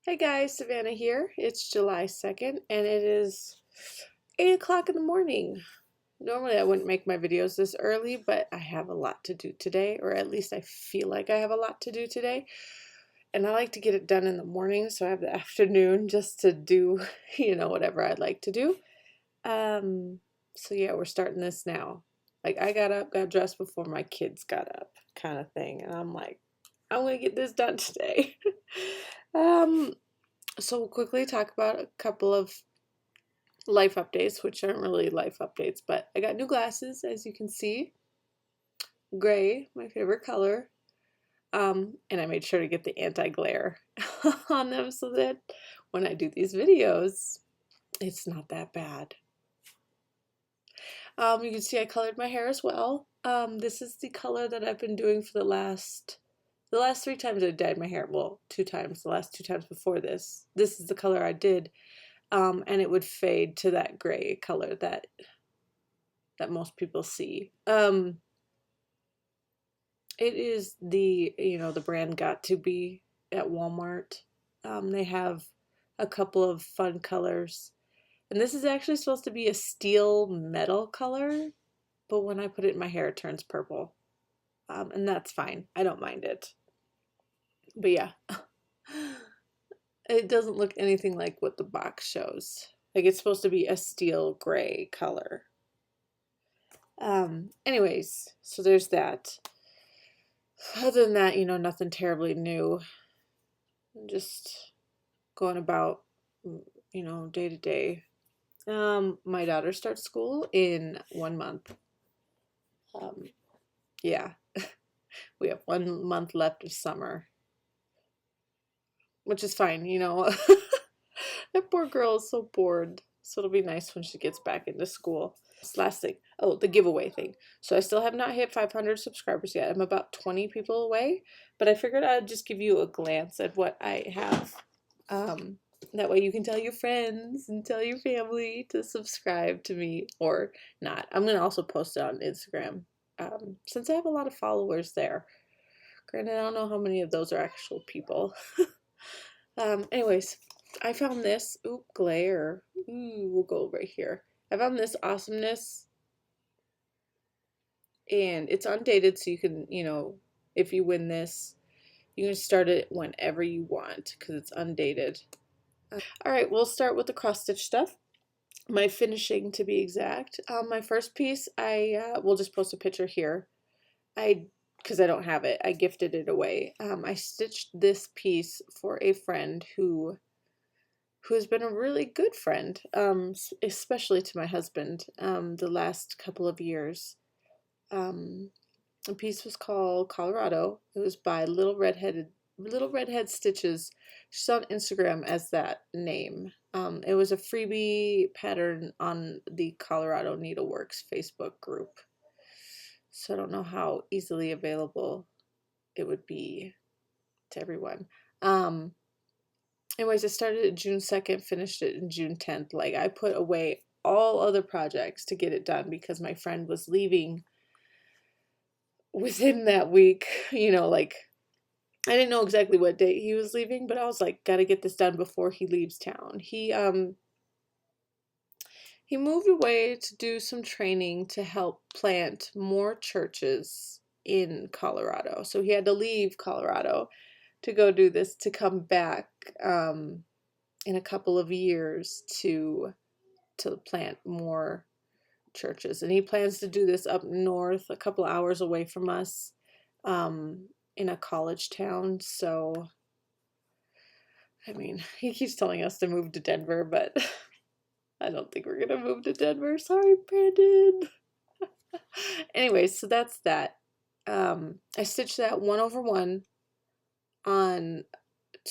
Hey guys, Savannah here. It's July 2nd and it is 8 o'clock in the morning. Normally I wouldn't make my videos this early, but I have a lot to do today, or at least I feel like I have a lot to do today. And I like to get it done in the morning, so I have the afternoon just to do, whatever I'd like to do. So yeah, we're starting this now. Like I got up, got dressed before my kids got up, kind of thing. And I'm like, I'm gonna get this done today. um, so we'll quickly talk about a couple of life updates, which aren't really life updates, but I got new glasses, as you can see. Gray, my favorite color. And I made sure to get the anti-glare on them so that when I do these videos, it's not that bad. You can see I colored my hair as well. This is the color that I've been doing for the last 3 times I dyed my hair. Well, 2 times, the last 2 times before this. This is the color I did. And it would fade to that gray color that most people see. It is the brand Got To Be at Walmart. They have a couple of fun colors. And this is actually supposed to be a steel metal color, but when I put it in my hair, it turns purple. And that's fine. I don't mind it. But yeah, it doesn't look anything like what the box shows. Like it's supposed to be a steel gray color. Anyways, so there's that. Other than that, nothing terribly new. I'm just going about, day to day. My daughter starts school in 1 month. Yeah, we have 1 month left of summer, which is fine, That poor girl is so bored. So it'll be nice when she gets back into school. Last thing, oh, the giveaway thing. So I still have not hit 500 subscribers yet. I'm about 20 people away, but I figured I'd just give you a glance at what I have. That way you can tell your friends and tell your family to subscribe to me, or not. I'm going to also post it on Instagram, since I have a lot of followers there. Granted, I don't know how many of those are actual people. Anyways, I found this. Ooh, glare. Ooh, we'll go right here. I found this awesomeness. And it's undated, so you can, if you win this, you can start it whenever you want because it's undated. All right, we'll start with the cross-stitch stuff. My finishing, to be exact. My first piece, I will just post a picture here. Because I don't have it, I gifted it away. I stitched this piece for a friend who has been a really good friend, especially to my husband, the last couple of years. The piece was called Colorado. It was by Little Redhead Stitches. She's on Instagram as that name. It was a freebie pattern on the Colorado Needleworks Facebook group. So I don't know how easily available it would be to everyone. Anyways, I started it June 2nd, finished it in June 10th. Like, I put away all other projects to get it done because my friend was leaving within that week. Like, I didn't know exactly what date he was leaving, but I was like, gotta get this done before he leaves town. He moved away to do some training to help plant more churches in Colorado. So he had to leave Colorado to go do this, to come back in a couple of years to plant more churches. And he plans to do this up north, a couple hours away from us, in a college town. So, I mean, he keeps telling us to move to Denver, but I don't think we're gonna move to Denver. Sorry, Brandon. Anyway, so that's that. I stitched that 1/1 on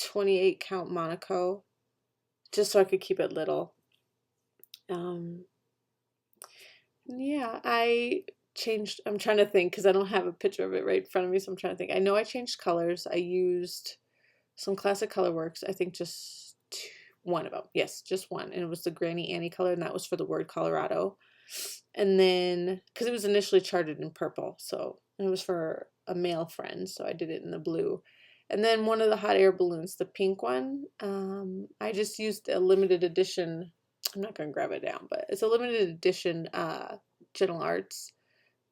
28 count Monaco, just so I could keep it little. Yeah, I'm trying to think because I don't have a picture of it right in front of me, so I'm trying to think. I know I changed colors. I used some classic colorworks, I think just one of them. Yes, just one. And it was the Granny Annie color, and that was for the word Colorado. And then, because it was initially charted in purple, so it was for a male friend, so I did it in the blue. And then one of the hot air balloons, the pink one, I just used a limited edition. I'm not going to grab it down, but it's a limited edition Gentle Arts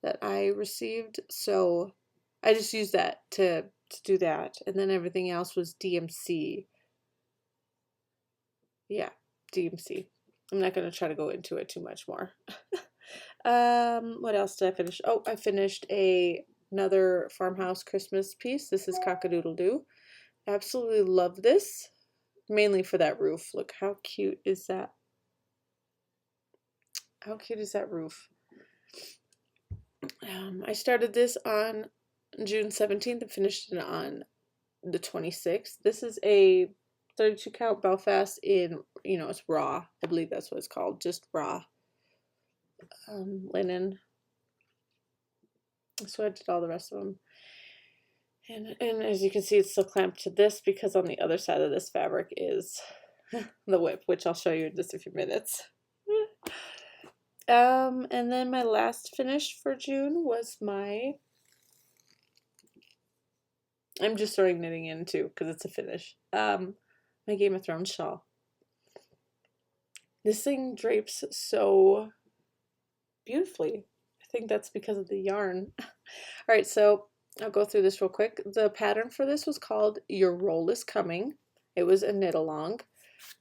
that I received. So I just used that to do that. And then everything else was DMC. Yeah, DMC. I'm not going to try to go into it too much more. What else did I finish? Oh, I finished another farmhouse Christmas piece. This is Cockadoodledoo. Absolutely love this, mainly for that roof. Look, how cute is that? How cute is that roof? I started this on June 17th and finished it on the 26th. This is a 32 count Belfast in, it's raw. I believe that's what it's called, just raw linen. So I did all the rest of them. And as you can see, it's still clamped to this because on the other side of this fabric is the whip, which I'll show you in just a few minutes. And then my last finish for June was I'm just throwing knitting in too because it's a finish. My Game of Thrones shawl. This thing drapes so beautifully. I think that's because of the yarn. All right, so I'll go through this real quick. The pattern for this was called Your Roll is Coming. It was a knit along.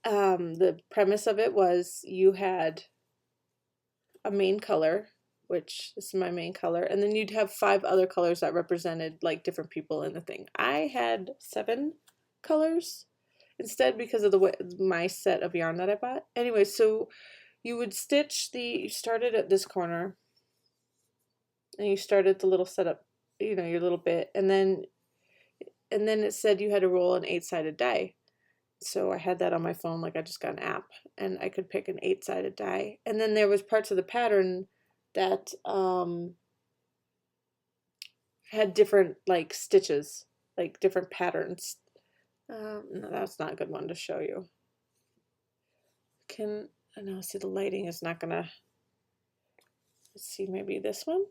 The premise of it was you had a main color, which this is my main color, and then you'd have 5 other colors that represented like different people in the thing. I had 7 colors instead because of the way my set of yarn that I bought. Anyway, so you would stitch you started at this corner and you started the little setup, your little bit, and then it said you had to roll an 8-sided die. So I had that on my phone, like I just got an app, and I could pick an 8-sided die. And then there was parts of the pattern that had different like stitches, like different patterns. No, that's not a good one to show you. I know, see the lighting is not gonna, let's see, maybe this one?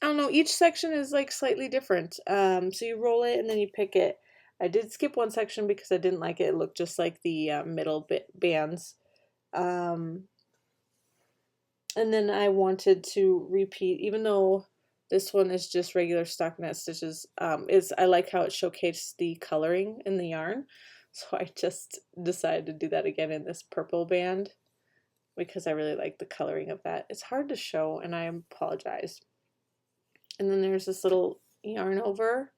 I don't know, each section is like slightly different. So you roll it and then you pick it. I did skip one section because I didn't like it. It looked just like the middle bands. And then I wanted to repeat, even though this one is just regular stockinette stitches, I like how it showcased the coloring in the yarn. So I just decided to do that again in this purple band because I really like the coloring of that. It's hard to show and I apologize. And then there's this little yarn over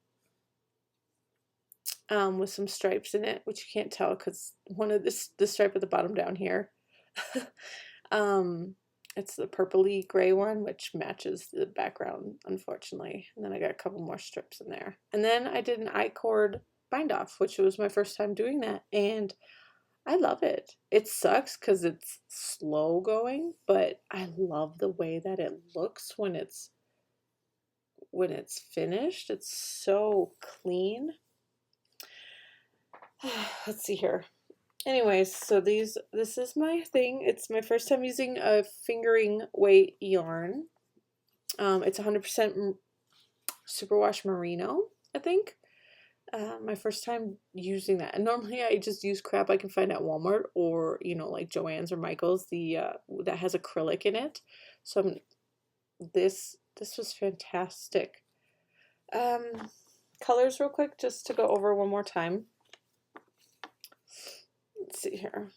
with some stripes in it, which you can't tell because one of the stripe at the bottom down here. It's the purpley gray one, which matches the background, unfortunately. And then I got a couple more strips in there. And then I did an I-cord bind off, which was my first time doing that, and I love it. It sucks because it's slow going, but I love the way that it looks when it's finished. It's so clean. Let's see here. Anyways, so this is my thing. It's my first time using a fingering weight yarn. It's 100% superwash merino, I think. My first time using that. And normally I just use crap I can find at Walmart or, like Joann's or Michael's, that has acrylic in it. So this was fantastic. Colors real quick, just to go over one more time. Let's see here.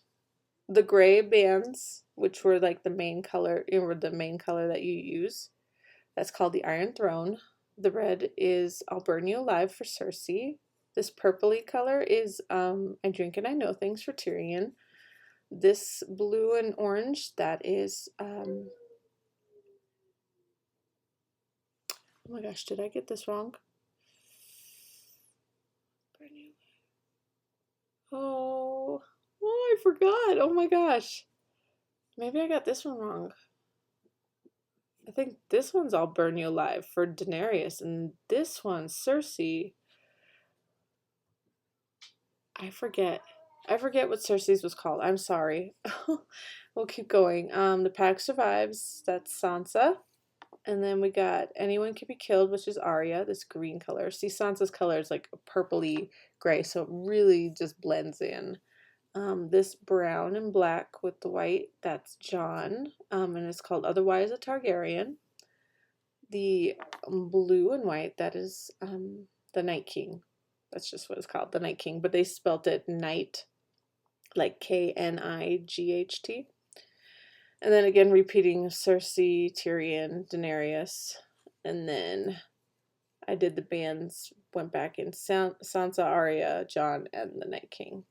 The gray bands, which were like the main color, the main color that you use, that's called the Iron Throne. The red is I'll Burn You Alive for Cersei. This purpley color is I Drink and I Know Things for Tyrion. This blue and orange, that is oh my gosh, did I get this wrong? Oh, I forgot. Oh my gosh. Maybe I got this one wrong. I think this one's I'll Burn You Alive for Daenerys, and this one's Cersei. I forget what Cersei's was called. I'm sorry. We'll keep going. The Pack Survives, that's Sansa. And then we got Anyone Can Be Killed, which is Arya, this green color. See, Sansa's color is like a purpley gray, so it really just blends in. This brown and black with the white, that's Jon, and it's called Otherwise a Targaryen. The blue and white, that is the Night King. That's just what it's called, the Night King, but they spelt it Night, like Knight. And then again, repeating Cersei, Tyrion, Daenerys, and then I did the bands, went back in Sansa, Arya, Jon, and the Night King.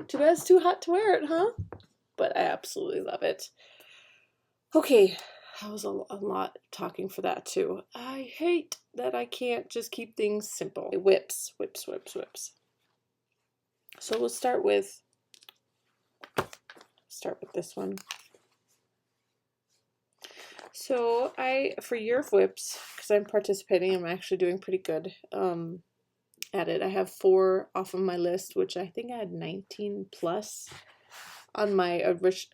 Too bad it's too hot to wear it, huh? But I absolutely love it. Okay, that was a lot talking for that too. I hate that I can't just keep things simple. Whips. So we'll start with this one. So for Year of Whips, because I'm participating, I'm actually doing pretty good at it. I have 4 off of my list, which I think I had 19 plus on my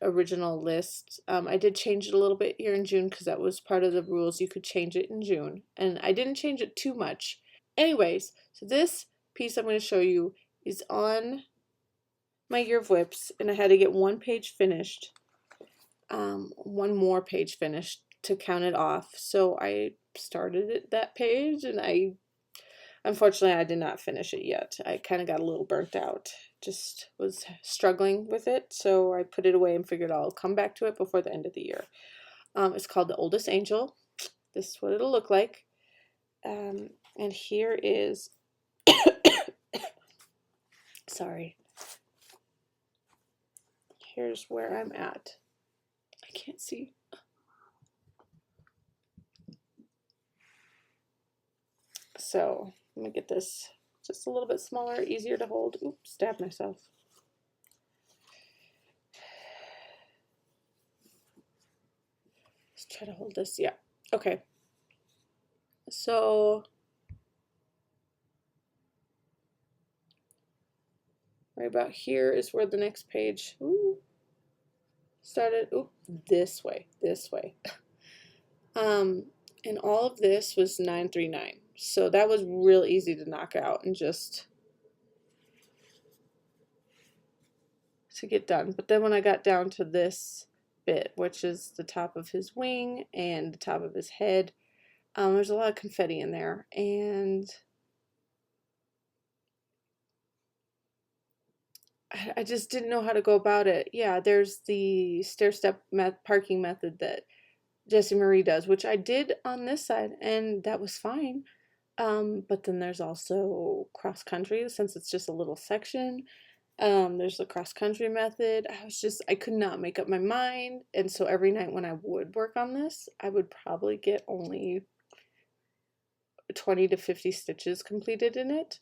original list. I did change it a little bit here in June because that was part of the rules. You could change it in June, and I didn't change it too much. Anyways, so this piece I'm going to show you is on my Year of Whips, and I had to get 1 page finished, 1 more page finished to count it off. So I started that page, and unfortunately I did not finish it yet. I kind of got a little burnt out, just was struggling with it, so I put it away and figured I'll come back to it before the end of the year. It's called The Oldest Angel. This is what it'll look like. And here is sorry, here's where I'm at. I can't see. So let me get this just a little bit smaller, easier to hold. Oops, stabbed myself. Let's try to hold this. Yeah. Okay. So right about here is where the next page started. Oop, this way. And all of this was 939. So that was real easy to knock out and just to get done. But then when I got down to this bit, which is the top of his wing and the top of his head, there's a lot of confetti in there, and I just didn't know how to go about it. Yeah, there's the stair-step parking method that Jessie Marie does, which I did on this side, and that was fine. But then there's also cross-country, since it's just a little section. There's the cross-country method. I could not make up my mind, and so every night when I would work on this, I would probably get only 20 to 50 stitches completed in it.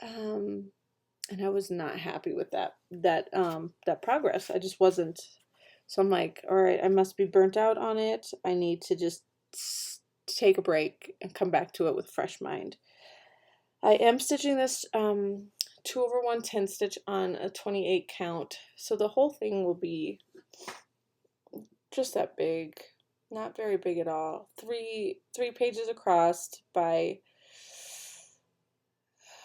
And I was not happy with that progress. I just wasn't. So I'm like, all right, I must be burnt out on it. I need to just take a break and come back to it with fresh mind. I am stitching this 2/110 stitch on a 28 count, so the whole thing will be just that big, not very big at all. Three pages across by,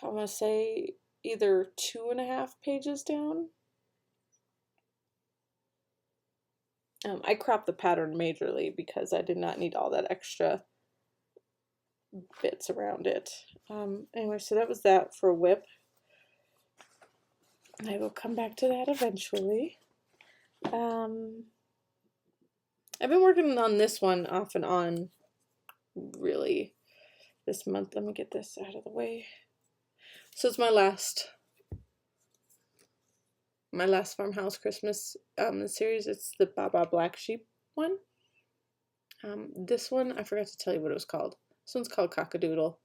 I want to say, either 2.5 pages down. I cropped the pattern majorly because I did not need all that extra bits around it. Anyway, so that was that for whip. I will come back to that eventually. I've been working on this one off and on really this month. Let me get this out of the way. So it's my last farmhouse Christmas series. It's the Baba Black Sheep one. This one, I forgot to tell you what it was called. This one's called Cockadoodle.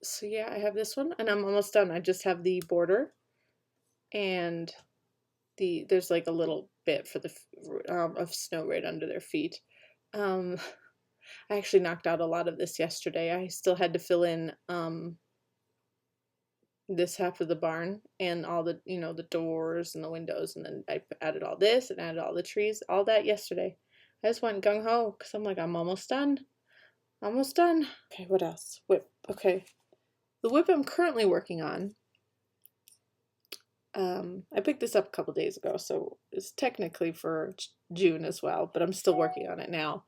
So yeah, I have this one, and I'm almost done. I just have the border, and there's like a little bit for the of snow right under their feet. I actually knocked out a lot of this yesterday. I still had to fill in this half of the barn and all the, you know, the doors and the windows, and then I added all this and added all the trees, all that yesterday. I just went gung-ho because I'm like, I'm almost done. Almost done. Okay, what else? Whip. Okay. The whip I'm currently working on, I picked this up a couple days ago, so it's technically for June as well, but I'm still working on it now.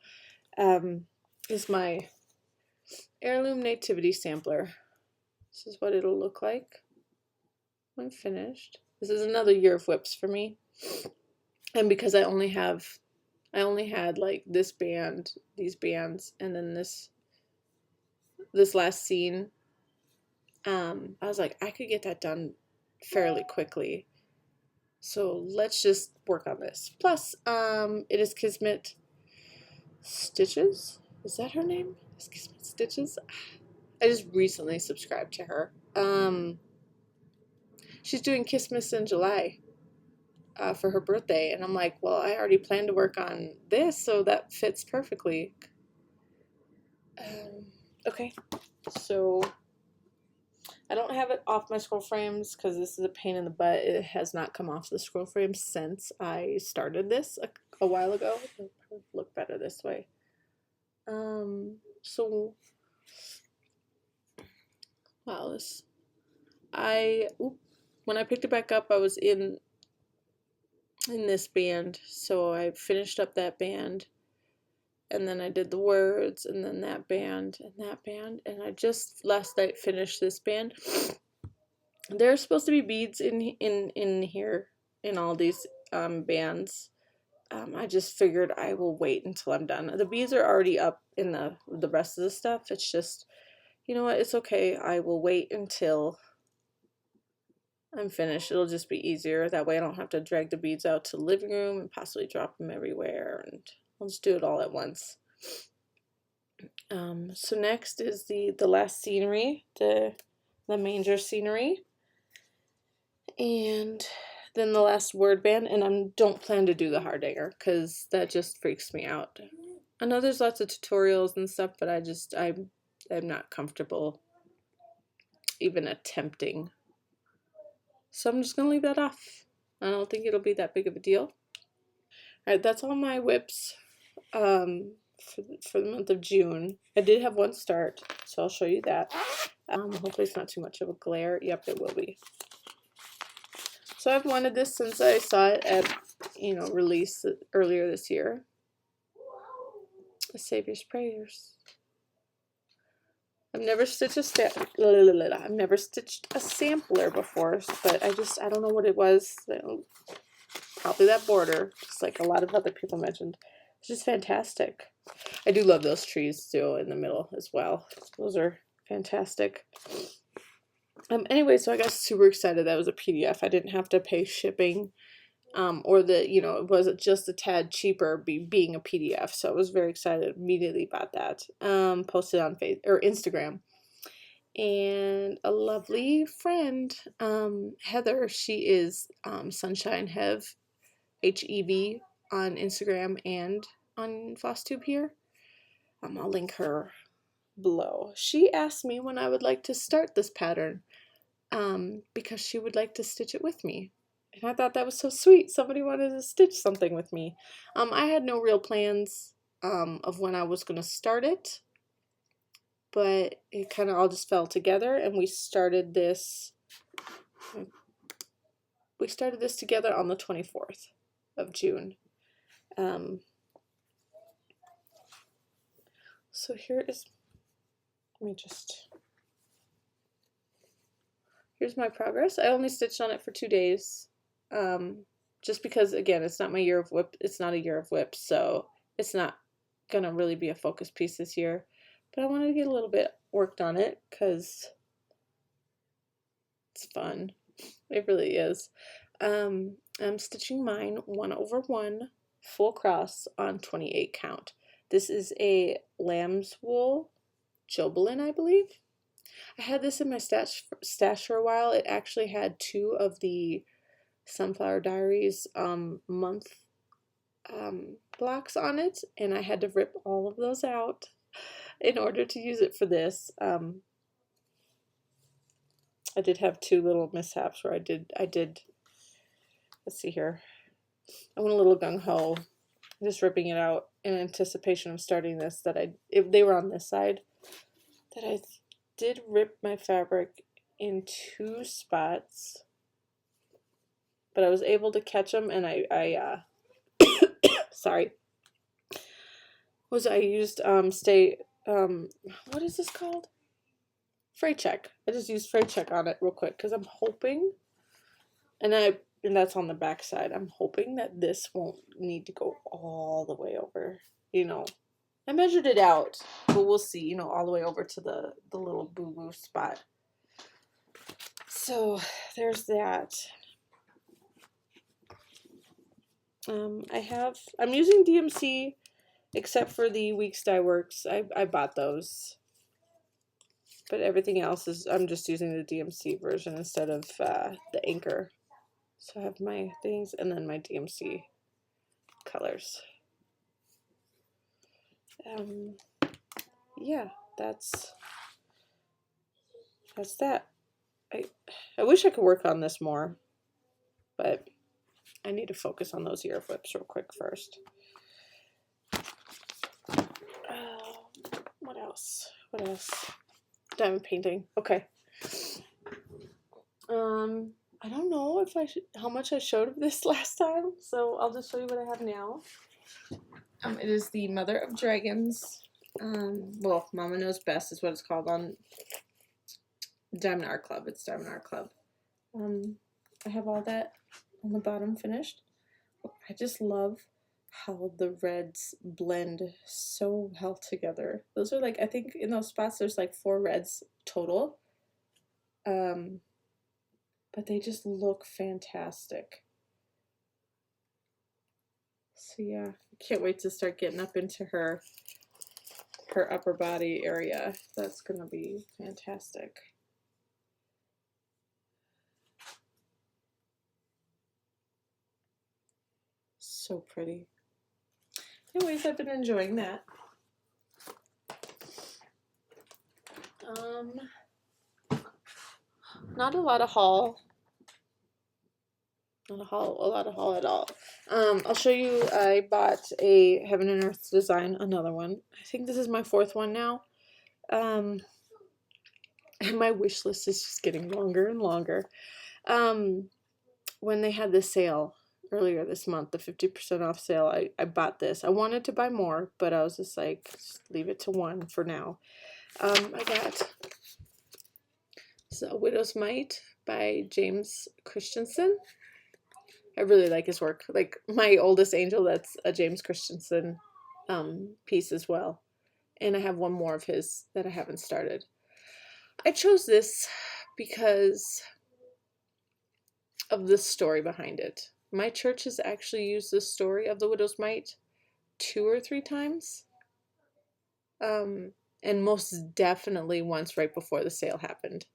Is my heirloom nativity sampler. This is what it'll look like when finished. This is another year of whips for me. And because I only had like this band, these bands, and then this last scene, I was like, I could get that done fairly quickly. So let's just work on this. Plus, it is Kismet Stitches. Is that her name? Is Kismet Stitches? I just recently subscribed to her. She's doing Christmas in July for her birthday, and I'm like, well, I already planned to work on this, so that fits perfectly. Okay, so I don't have it off my scroll frames because this is a pain in the butt. It has not come off the scroll frame since I started this a while ago. It'll look better this way. So wow, when I picked it back up, I was in this band, so I finished up that band, and then I did the words, and then that band, and I just last night finished this band. There's supposed to be beads in here in all these bands. I just figured I will wait until I'm done. The beads are already up in the rest of the stuff. It's just, you know what, it's okay. I will wait until I'm finished. It'll just be easier. That way I don't have to drag the beads out to the living room and possibly drop them everywhere, and I'll just do it all at once. So next is the last scenery, the manger scenery, and then the last word band, and I don't plan to do the hardanger because that just freaks me out. I know there's lots of tutorials and stuff, but I'm not comfortable even attempting. So I'm just gonna leave that off. I don't think it'll be that big of a deal. Alright, that's all my whips for the month of June. I did have one start, so I'll show you that. Hopefully it's not too much of a glare. Yep, it will be. So I've wanted this since I saw it at, release earlier this year. A Savior's Prayers. I've never stitched a sampler before, but I don't know what it was. Probably that border, just like a lot of other people mentioned. It's just fantastic. I do love those trees too in the middle as well. Those are fantastic. Anyway, so I got super excited that was a PDF. I didn't have to pay shipping, or it was just a tad cheaper being a PDF. So I was very excited. Immediately bought that. Posted on Instagram. And a lovely friend, Heather, she is Sunshine Hev, HEV on Instagram and on Flosstube here. I'll link her below. She asked me when I would like to start this pattern, because she would like to stitch it with me. And I thought that was so sweet. Somebody wanted to stitch something with me. I had no real plans of when I was going to start it, but it kind of all just fell together, and we started this together on the 24th of June. So here is, here's my progress. I only stitched on it for 2 days, just because, again, it's not my year of whip. It's not a year of whips, so it's not gonna really be a focus piece this year. But I wanted to get a little bit worked on it because it's fun. It really is. I'm stitching mine 1/1 full cross on 28 count. This is a lamb's wool Jobelin, I believe. I had this in my stash for a while. It actually had 2 of the Sunflower Diaries month blocks on it, and I had to rip all of those out in order to use it for this. I did have 2 little mishaps where I did, let's see here. I went a little gung-ho, just ripping it out in anticipation of starting this, that they were on this side, that I did rip my fabric in 2 spots, but I was able to catch them, and I sorry, I used what is this called? Fray check. I just used Fray check on it real quick because I'm hoping, and that's on the back side. I'm hoping that this won't need to go all the way over. You know, I measured it out, but we'll see. You know, all the way over to the little boo-boo spot. So there's that. I'm using DMC, except for the Weeks Dye Works. I bought those. But everything else I'm just using the DMC version instead of the Anchor. So I have my things and then my DMC colors. Yeah, that's that. I wish I could work on this more, but I need to focus on those ear flips real quick first. What else? Diamond painting. Okay. I don't know if how much I showed of this last time, so I'll just show you what I have now. It is the Mother of Dragons. Well, Mama Knows Best is what it's called on Diamond Art Club. It's Diamond Art Club. I have all that on the bottom finished. I just love how the reds blend so well together. Those are like, I think in those spots there's like 4 reds total. But they just look fantastic. So yeah, I can't wait to start getting up into her upper body area. That's gonna be fantastic. So pretty. Anyways, I've been enjoying that. Not a lot of haul. Not a lot of haul at all. I'll show you. I bought a Heaven and Earth design, another one. I think this is my 4th one now. And my wish list is just getting longer and longer. When they had this sale earlier this month, the 50% off sale, I bought this. I wanted to buy more, but I was just like, just leave it to 1 for now. I got A Widow's Mite by James Christensen. I really like his work. Like my oldest angel, that's a James Christensen piece as well. And I have one more of his that I haven't started. I chose this because of the story behind it. My church has actually used this story of the Widow's Mite 2 or 3 times. And most definitely once right before the sale happened.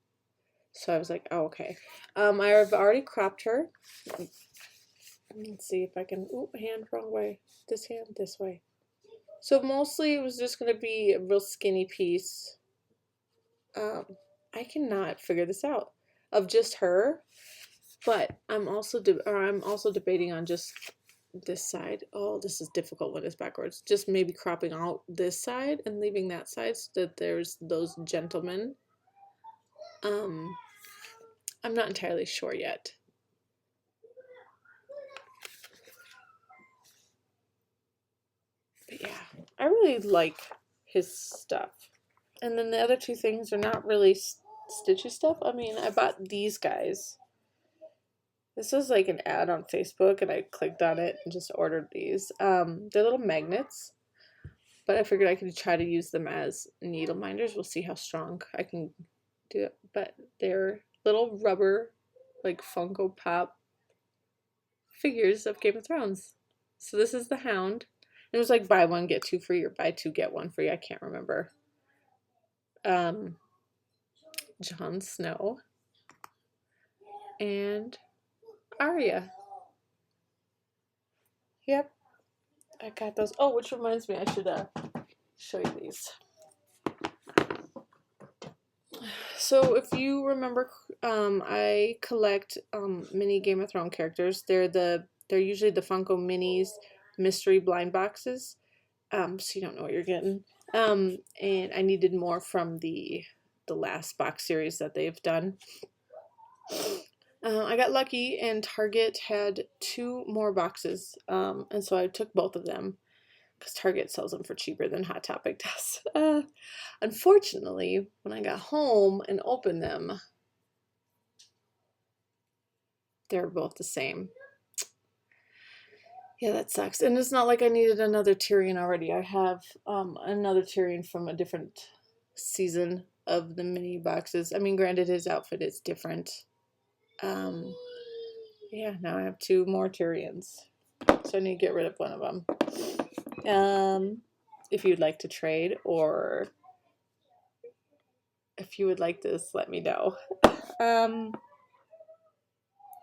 So I was like, oh, okay. I've already cropped her. Let's see if I can, hand wrong way. This hand, this way. So mostly it was just going to be a real skinny piece. I cannot figure this out of just her, but I'm also debating on just this side. Oh, this is difficult when it's backwards. Just maybe cropping out this side and leaving that side so that there's those gentlemen. I'm not entirely sure yet. But yeah, I really like his stuff. And then the other 2 things are not really stitchy stuff. I mean, I bought these guys. This was like an ad on Facebook, and I clicked on it and just ordered these. They're little magnets, but I figured I could try to use them as needle minders. We'll see how strong I can do it. But they're little rubber, like Funko Pop figures of Game of Thrones. So this is the Hound. It was like buy 1 get 2 free or buy 2 get 1 free. I can't remember. Jon Snow and Arya. Yep, I got those. Oh, which reminds me, I should show you these. So if you remember, I collect mini Game of Thrones characters. They're usually the Funko Minis mystery blind boxes. So you don't know what you're getting. And I needed more from the last box series that they've done. I got lucky and Target had 2 more boxes, and so I took both of them because Target sells them for cheaper than Hot Topic does. Unfortunately, when I got home and opened them, they're both the same. Yeah, that sucks. And it's not like I needed another Tyrion already. I have another Tyrion from a different season of the mini boxes. I mean, granted, his outfit is different. Yeah, now I have 2 more Tyrions. So I need to get rid of one of them. If you'd like to trade, or if you would like this, let me know. And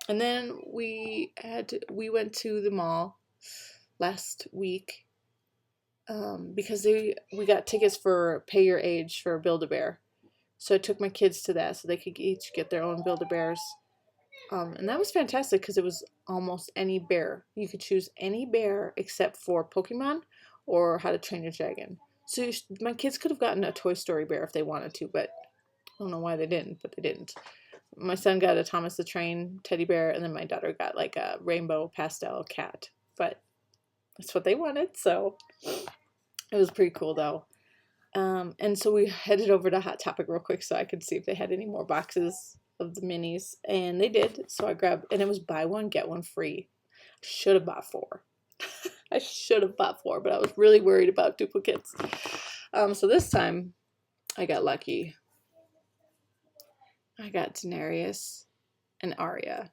then we went to the mall last week because we got tickets for Pay Your Age for Build-A-Bear. So I took my kids to that so they could each get their own Build-A-Bears. And that was fantastic because it was almost any bear. You could choose any bear except for Pokemon or How to Train Your Dragon. So my kids could have gotten a Toy Story bear if they wanted to, but I don't know why they didn't, but they didn't. My son got a Thomas the Train teddy bear, and then my daughter got like a rainbow pastel cat. But that's what they wanted, so it was pretty cool though. And so we headed over to Hot Topic real quick so I could see if they had any more boxes of the minis, and they did. So I grabbed, and it was buy one get one free. I should have bought 4. I should have bought 4, but I was really worried about duplicates. So this time I got lucky. I got Daenerys and Arya,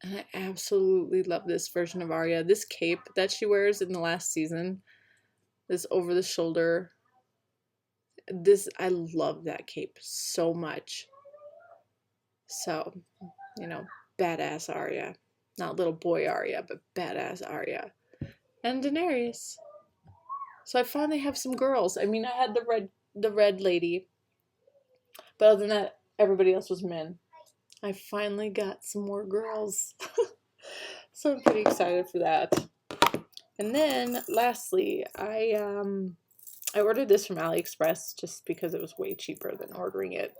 and I absolutely love this version of Arya. This cape that she wears in the last season, this over the shoulder, I love that cape so much. So, you know, badass Arya. Not little boy Arya, but badass Arya. And Daenerys. So I finally have some girls. I mean, I had the red lady, but other than that, everybody else was men. I finally got some more girls. So I'm pretty excited for that. And then lastly, I ordered this from Aliexpress just because it was way cheaper than ordering it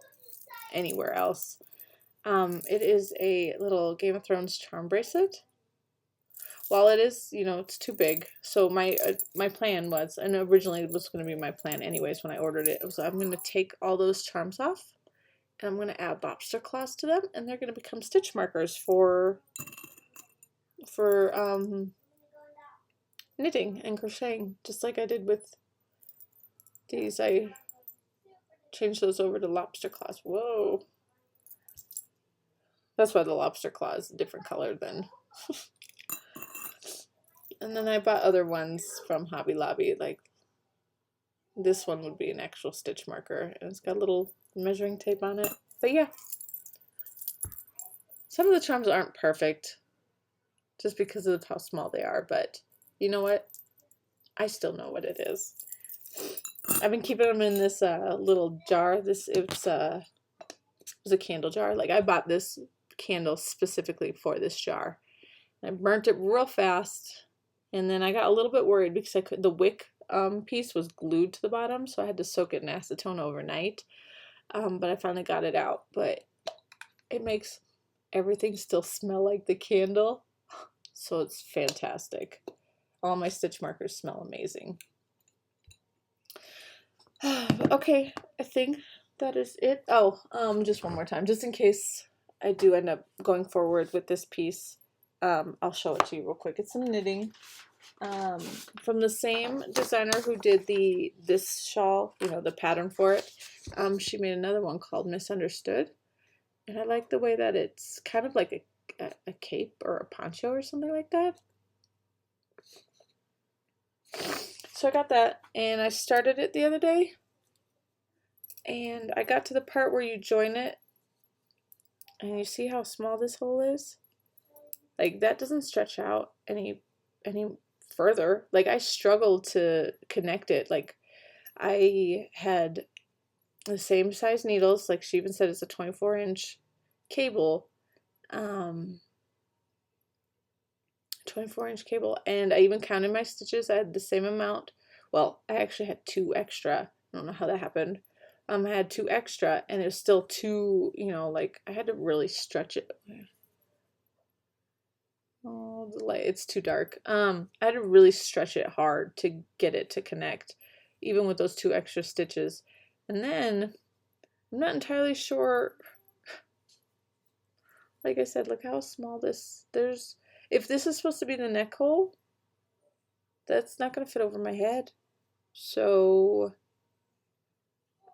anywhere else. It is a little Game of Thrones charm bracelet. While it is, you know, it's too big. So my plan was, and originally it was going to be my plan anyways when I ordered it, was I'm going to take all those charms off, and I'm going to add lobster claws to them, and they're going to become stitch markers for knitting and crocheting, just like I did with these. I changed those over to lobster claws. Whoa. That's why the lobster claw is a different color than... And then I bought other ones from Hobby Lobby, like this one would be an actual stitch marker, and it's got a little measuring tape on it. But yeah, some of the charms aren't perfect just because of how small they are, but you know what? I still know what it is. I've been keeping them in this little jar. It was a candle jar. Like, I bought this candle specifically for this jar. I burnt it real fast, and then I got a little bit worried because the wick piece was glued to the bottom, so I had to soak it in acetone overnight. But I finally got it out. But it makes everything still smell like the candle, so it's fantastic. All my stitch markers smell amazing. Okay, I think that is it. Oh, just one more time, just in case I do end up going forward with this piece. I'll show it to you real quick. It's some knitting from the same designer who did this shawl, you know, the pattern for it. She made another one called Misunderstood, and I like the way that it's kind of like a cape or a poncho or something like that. So I got that, and I started it the other day, and I got to the part where you join it, and you see how small this hole is? Like, that doesn't stretch out any further. Like, I struggled to connect it. Like, I had the same size needles, like she even said it's a 24-inch cable. 24-inch cable, and I even counted my stitches. I had the same amount. Well, I actually had 2 extra. I don't know how that happened. I had 2 extra, and it was still too, you know, like I had to really stretch it. Oh, the light, it's too dark. I had to really stretch it hard to get it to connect, even with those 2 extra stitches. And then, I'm not entirely sure, like I said, look how small if this is supposed to be the neck hole, that's not going to fit over my head. So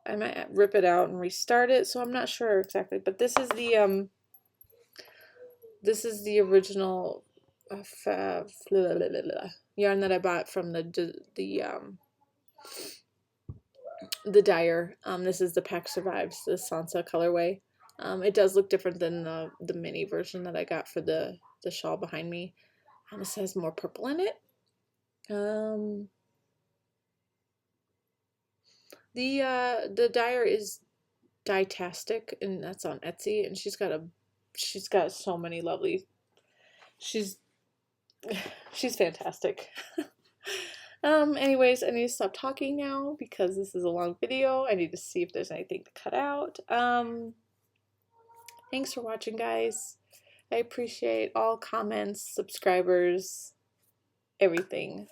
I might rip it out and restart it. So I'm not sure exactly, but this is the original yarn that I bought from the dyer. This is the Pack Survives, the Sansa colorway. It does look different than the mini version that I got for the shawl behind me. This has more purple in it. The dyer is Dietastic, and that's on Etsy, and she's got so many lovely, she's fantastic. Anyways, I need to stop talking now because this is a long video. I need to see if there's anything to cut out. Thanks for watching, guys. I appreciate all comments, subscribers, everything.